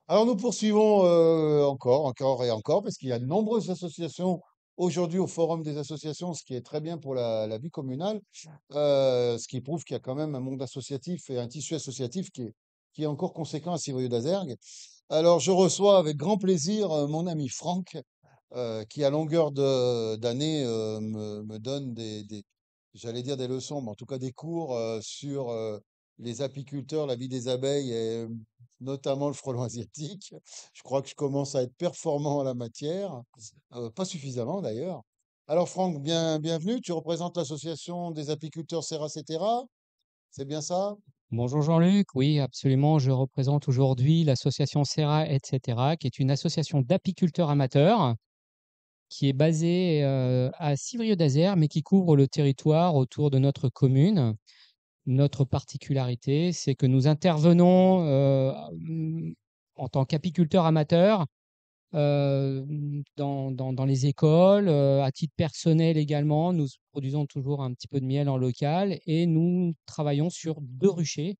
Alors nous poursuivons encore et encore, parce qu'il y a de nombreuses associations aujourd'hui au Forum des associations, ce qui est très bien pour la vie communale, ce qui prouve qu'il y a quand même un monde associatif et un tissu associatif qui est encore conséquent à Civrieux-d'Azergues. Alors je reçois avec grand plaisir mon ami Franck, qui à longueur d'année me donne j'allais dire des leçons, mais en tout cas des cours sur les apiculteurs, la vie des abeilles et notamment le frelon asiatique. Je crois que je commence à être performant en la matière, pas suffisamment d'ailleurs. Alors Franck, bienvenue. Tu représentes l'association des apiculteurs Serra Cetera, c'est bien ça? Bonjour Jean-Luc, oui absolument, je représente aujourd'hui l'association Serra etc., qui est une association d'apiculteurs amateurs qui est basée à Civrieux-d'Azergues, mais qui couvre le territoire autour de notre commune. Notre particularité, c'est que nous intervenons en tant qu'apiculteurs amateurs dans les écoles, à titre personnel également. Nous produisons toujours un petit peu de miel en local et nous travaillons sur 2 ruchers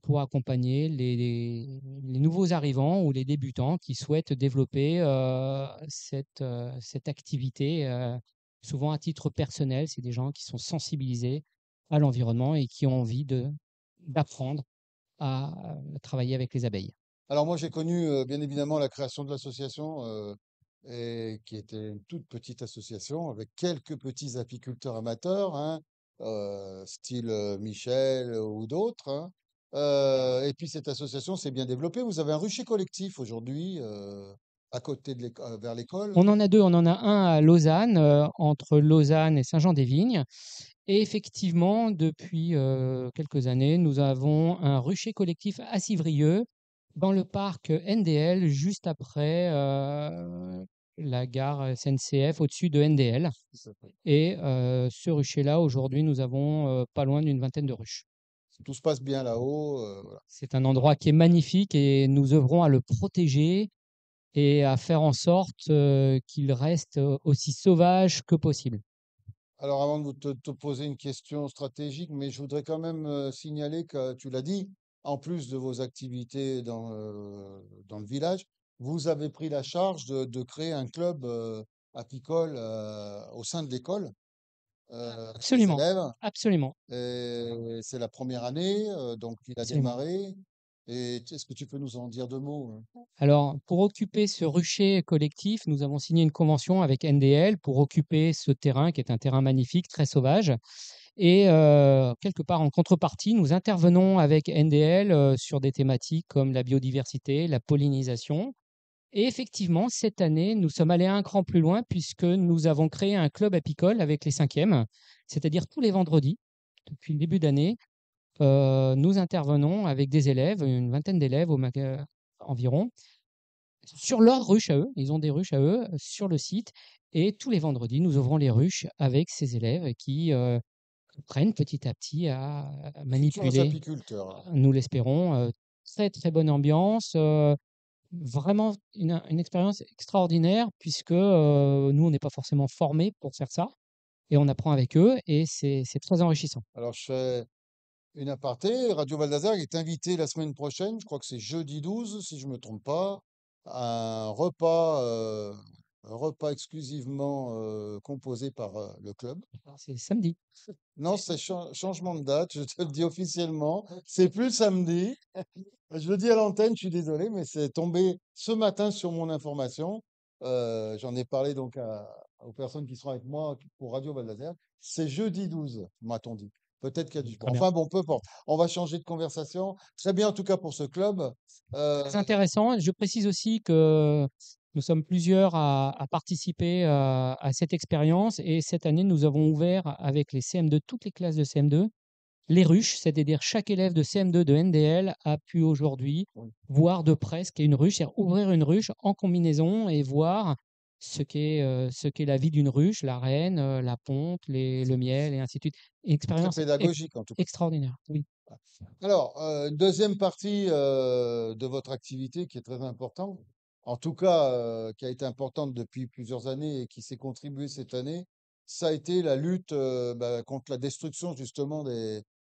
pour accompagner les nouveaux arrivants ou les débutants qui souhaitent développer cette activité, souvent à titre personnel. C'est des gens qui sont sensibilisés à l'environnement et qui ont envie d'apprendre à travailler avec les abeilles. Alors moi j'ai connu bien évidemment la création de l'association et qui était une toute petite association avec quelques petits apiculteurs amateurs, hein, style Michel ou d'autres, hein. Et puis cette association s'est bien développée. Vous avez un rucher collectif aujourd'hui à côté de vers l'école. On en a 2, on en a un à Lausanne, entre Lausanne et Saint-Jean-des-Vignes. Et effectivement, depuis quelques années, nous avons un rucher collectif à Civrieux, dans le parc NDL, juste après la gare SNCF, au-dessus de NDL. Et ce rucher-là, aujourd'hui, nous avons pas loin d'une vingtaine de ruches. Tout se passe bien là-haut. Voilà. C'est un endroit qui est magnifique et nous œuvrons à le protéger et à faire en sorte qu'il reste aussi sauvage que possible. Alors, avant de te poser une question stratégique, mais je voudrais quand même signaler que tu l'as dit, en plus de vos activités dans le village, vous avez pris la charge de créer un club apicole au sein de l'école avec les Absolument, élèves. absolument, Et c'est la première année, donc il a absolument. démarré. Et est-ce que tu peux nous en dire deux mots, hein? Alors, pour occuper ce rucher collectif, nous avons signé une convention avec NDL pour occuper ce terrain qui est un terrain magnifique, très sauvage. Et quelque part en contrepartie, nous intervenons avec NDL sur des thématiques comme la biodiversité, la pollinisation. Et effectivement, cette année, nous sommes allés un cran plus loin puisque nous avons créé un club apicole avec les cinquièmes, c'est-à-dire tous les vendredis, depuis le début d'année, nous intervenons avec des élèves, une vingtaine d'élèves environ, sur leur ruche à eux. Ils ont des ruches à eux sur le site. Et tous les vendredis, nous ouvrons les ruches avec ces élèves qui apprennent petit à petit à Futurs manipuler, apiculteurs. nous l'espérons. Très très bonne ambiance, vraiment une expérience extraordinaire puisque nous, on n'est pas forcément formés pour faire ça et on apprend avec eux et c'est très enrichissant. Alors, je fais une aparté, Radio Val d'Azergues est invité la semaine prochaine, je crois que c'est jeudi 12, si je ne me trompe pas, à un repas exclusivement composé par le club. Alors, c'est samedi. Non, c'est changement de date, je te le dis officiellement. C'est plus samedi. Je le dis à l'antenne, je suis désolé, mais c'est tombé ce matin sur mon information. J'en ai parlé donc aux personnes qui seront avec moi pour Radio Val d'Azergues. C'est jeudi 12, m'a-t-on dit. Peut-être qu'il y a du... Très bien. Enfin bon, peu importe. On va changer de conversation. Très bien en tout cas pour ce club. Euh, Très intéressant. Je précise aussi que nous sommes plusieurs à participer à cette expérience et cette année, nous avons ouvert avec les CM2, toutes les classes de CM2, les ruches, c'est-à-dire chaque élève de CM2 de NDL a pu aujourd'hui oui, voir de près ce qu'est une ruche, c'est-à-dire ouvrir une ruche en combinaison et voir ce qu'est la vie d'une ruche, la reine, la ponte, le miel et ainsi de suite. Une c'est très expérience pédagogique en tout cas. extraordinaire. Oui. Alors, deuxième partie de votre activité qui est très importante, en tout cas qui a été importante depuis plusieurs années et qui s'est contribué cette année, ça a été la lutte contre la destruction justement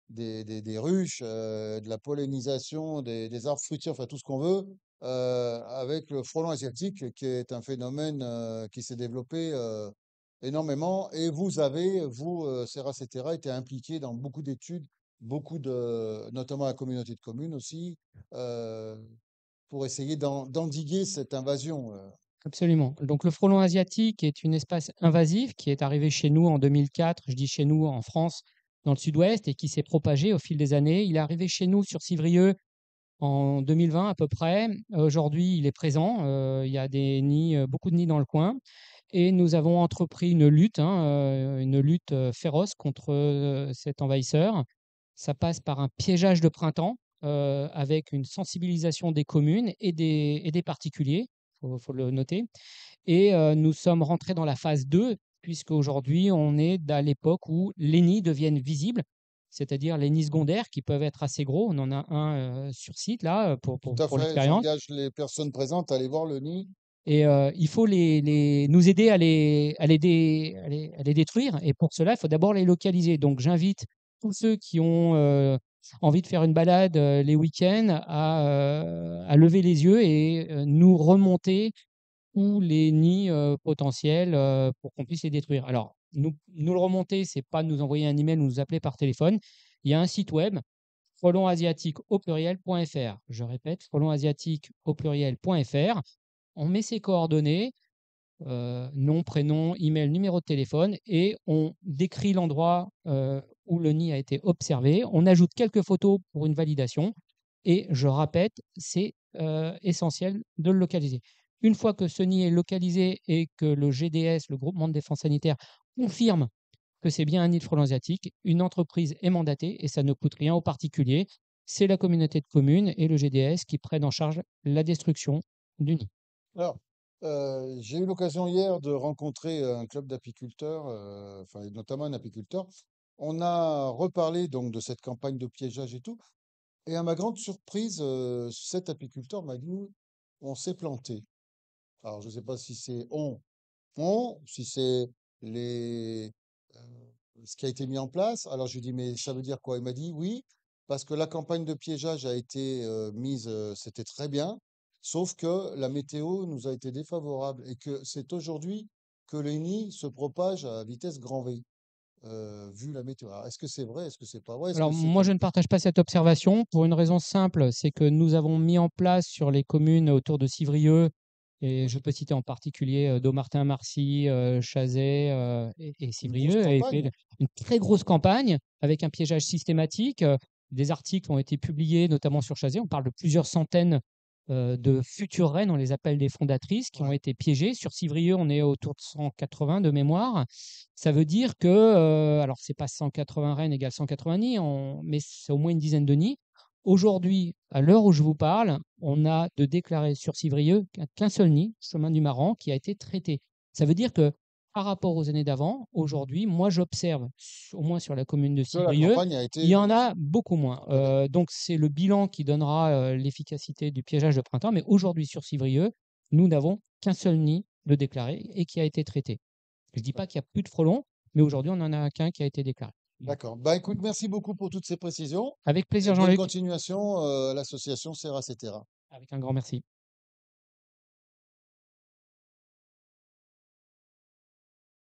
des ruches, de la pollinisation des arbres fruitiers, enfin tout ce qu'on veut, avec le frelon asiatique, qui est un phénomène qui s'est développé énormément. Et vous, Serra Cetera, été impliqué dans beaucoup d'études, notamment la communauté de communes aussi, euh, pour essayer d'endiguer cette invasion. Absolument. Donc le frelon asiatique est une espèce invasive qui est arrivée chez nous en 2004, je dis chez nous en France, dans le sud-ouest, et qui s'est propagée au fil des années. Il est arrivé chez nous sur Civrieux en 2020 à peu près. Aujourd'hui, il est présent. Il y a des nids, beaucoup de nids dans le coin. Et nous avons entrepris une lutte féroce contre cet envahisseur. Ça passe par un piégeage de printemps avec une sensibilisation des communes et des particuliers, faut le noter. Et nous sommes rentrés dans la phase 2, puisqu'aujourd'hui, on est à l'époque où les nids deviennent visibles, c'est-à-dire les nids secondaires qui peuvent être assez gros. On en a un sur site là Tout à pour fait, l'expérience. j'engage les personnes présentes à aller voir le nid. Et il faut nous aider à les détruire. Et pour cela, il faut d'abord les localiser. Donc, j'invite tous ceux qui ont envie de faire une balade les week-ends à lever les yeux et nous remonter tous les nids potentiels pour qu'on puisse les détruire. Alors, nous le remonter, c'est pas nous envoyer un email ou nous appeler par téléphone. Il y a un site web, frelonasiatique au pluriel.fr. Je répète, frelonasiatique au pluriel.fr. On met ses coordonnées, nom, prénom, email, numéro de téléphone, et on décrit l'endroit où le nid a été observé. On ajoute quelques photos pour une validation. Et je répète, c'est essentiel de le localiser. Une fois que ce nid est localisé et que le GDS, le groupement de défense sanitaire, confirme que c'est bien un nid de frelons asiatiques, une entreprise est mandatée et ça ne coûte rien aux particuliers. C'est la communauté de communes et le GDS qui prennent en charge la destruction du nid. Alors, j'ai eu l'occasion hier de rencontrer un club d'apiculteurs, enfin, et notamment un apiculteur. On a reparlé donc de cette campagne de piégeage et tout. Et à ma grande surprise, cet apiculteur m'a dit, on s'est planté. Alors, je ne sais pas si c'est si c'est les, euh, ce qui a été mis en place. Alors, je lui ai dit, mais ça veut dire quoi? Il m'a dit, oui, parce que la campagne de piégeage a été mise, c'était très bien, sauf que la météo nous a été défavorable et que c'est aujourd'hui que les nids se propagent à vitesse grand V, vu la météo. Alors, est-ce que c'est vrai? Est-ce que c'est pas vrai? Est-ce Alors que c'est moi, comme... je ne partage pas cette observation pour une raison simple, c'est que nous avons mis en place sur les communes autour de Civrieux, et je Oui, peux citer en particulier Dommartin-Marcy, Chazay et une grosse Civrieux, et fait campagne? une très grosse campagne avec un piégeage systématique. Des articles ont été publiés, notamment sur Chazay. On parle de plusieurs centaines de futures reines, on les appelle des fondatrices, qui ont Ouais. été piégées. Sur Civrieux, on est autour de 180 de mémoire. Ça veut dire que, alors c'est pas 180 reines égale 180 nids, mais c'est au moins une dizaine de nids. Aujourd'hui, à l'heure où je vous parle, on a de déclaré sur Civrieux qu'un seul nid, chemin du Maran, qui a été traité. Ça veut dire que par rapport aux années d'avant, aujourd'hui, moi j'observe, au moins sur la commune de Que la Civrieux, campagne a il été y en a beaucoup moins. très bien. Donc c'est le bilan qui donnera l'efficacité du piégeage de printemps. Mais aujourd'hui sur Civrieux, nous n'avons qu'un seul nid de déclaré et qui a été traité. Je ne dis pas qu'il n'y a plus de frelons, mais aujourd'hui, on en a qu'un qui a été déclaré. Voilà. D'accord. Bah écoute, merci beaucoup pour toutes ces précisions Avec et plaisir, bonne Jean-Luc, continuation à l'association Serra Cetera. avec un grand merci.